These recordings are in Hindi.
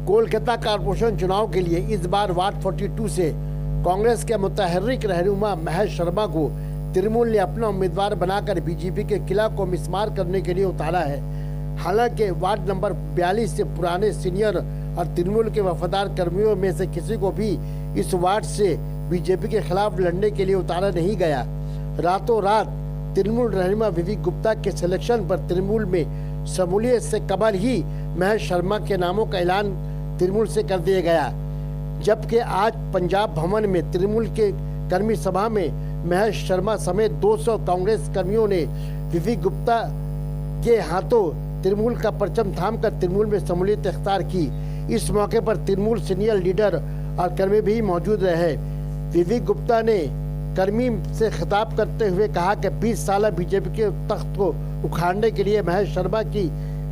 कोलकाता कारपोरेशन चुनाव के लिए इस बार वार्ड 42 से कांग्रेस के मुतहर्रिक रहनुमा महेश शर्मा को तृणमूल ने अपना उम्मीदवार बनाकर बीजेपी के किला को मिसमार करने के लिए उतारा है। हालांकि वार्ड नंबर 42 से पुराने सीनियर और तृणमूल के वफादार कर्मियों में से किसी को भी इस वार्ड से बीजेपी के खिलाफ लड़ने के लिए उतारा नहीं गया। रातों रात तृणमूल रहनुमा विवेक गुप्ता के सिलेक्शन पर तृणमूल में शमूलियत से कबल ही महेश शर्मा के नामों का ऐलान तृणमूल से कर दिया गया। जबकि आज पंजाब भवन में तृणमूल के कर्मी सभा में महेश शर्मा समेत 200 कांग्रेस कर्मियों ने विवेक गुप्ता के हाथों तृणमूल का परचम थामकर तृणमूल में शमूलियत इख्तियार की। इस मौके पर तृणमूल सीनियर लीडर और कर्मी भी मौजूद रहे। विवेक गुप्ता ने कर्मी से खिताब करते हुए कहा कि 20 साल बीजेपी के तख्त को उखाड़ने के लिए महेश शर्मा की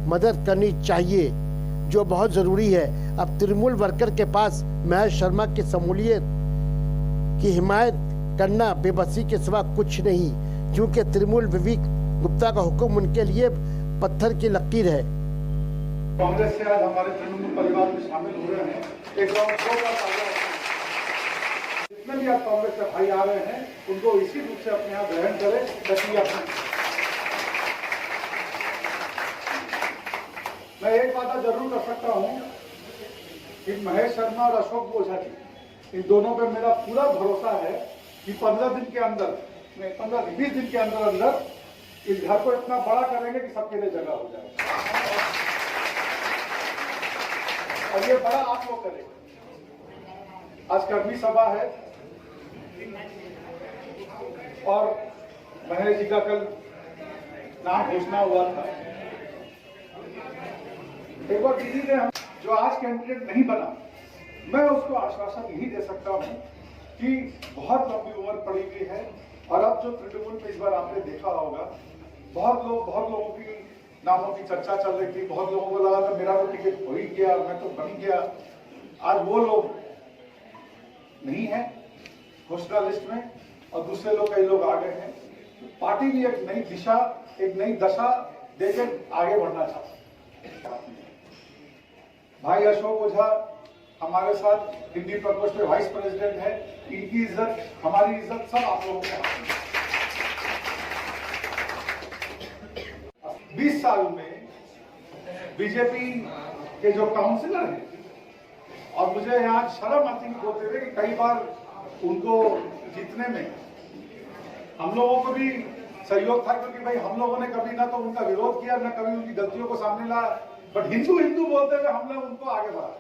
मदद करनी चाहिए, जो बहुत ज़रूरी है। अब तृणमूल वर्कर के पास महेश शर्मा की शमूलियत की हिमायत करना बेबसी के सिवा कुछ नहीं, क्योंकि तृणमूल विवेक गुप्ता का हुक्म उनके लिए पत्थर की लकीर है। कांग्रेस से आज हमारे तृणमूल परिवार में शामिल हो रहे हैं। जितने भी आप कांग्रेस से भाई आ रहे हैं उनको इसी रूप से अपने यहाँ ग्रहण करें, ताकि मैं एक बात जरूर कर सकता हूँ कि महेश शर्मा और अशोक ओझा जी, इन दोनों पे मेरा पूरा भरोसा है कि 15 दिन के अंदर, 20 दिन के अंदर अंदर इस घर को इतना बड़ा करेंगे कि सबके लिए जगह हो जाए। और ये बड़ा आप लोग करेंगे। आज कर्मी सभा है और महेश जी का कल नाम घोषणा हुआ था। एक बार किसी ने जो आज कैंडिडेट नहीं बना, मैं उसको आश्वासन यही दे सकता हूं कि बहुत लंबी उम्र पड़ी हुई है। और अब जो तृणमूल पे इस बार आपने देखा होगा, बहुत लोगों की नामों की चर्चा चल रही थी। बहुत लोगों को लगा था मेरा तो टिकट हो ही गया, मैं तो बन गया। आज वो लोग नहीं है घोषणा लिस्ट में और दूसरे लोग, कई लोग आ गए हैं। पार्टी भी एक नई दिशा, एक नई दशा देकर आगे बढ़ना चाहती है। भाई अशोक ओझा हमारे साथ हिंदी प्रकोष्ठ में वाइस प्रेसिडेंट है। इनकी इज्जत, हमारी इज्जत सब आप लोगों के हाथ में। 20 साल में बीजेपी के जो काउंसिलर हैं, और मुझे यहाँ शर्म आती है बोलते हुए कि कई बार उनको जीतने में हम लोगों को भी सहयोग था, क्योंकि भाई हम लोगों ने कभी ना तो उनका विरोध किया, ना कभी उनकी गलतियों को सामने लाया, बट हिंदू बोलते हुए हमने उनको आगे बढ़ाया।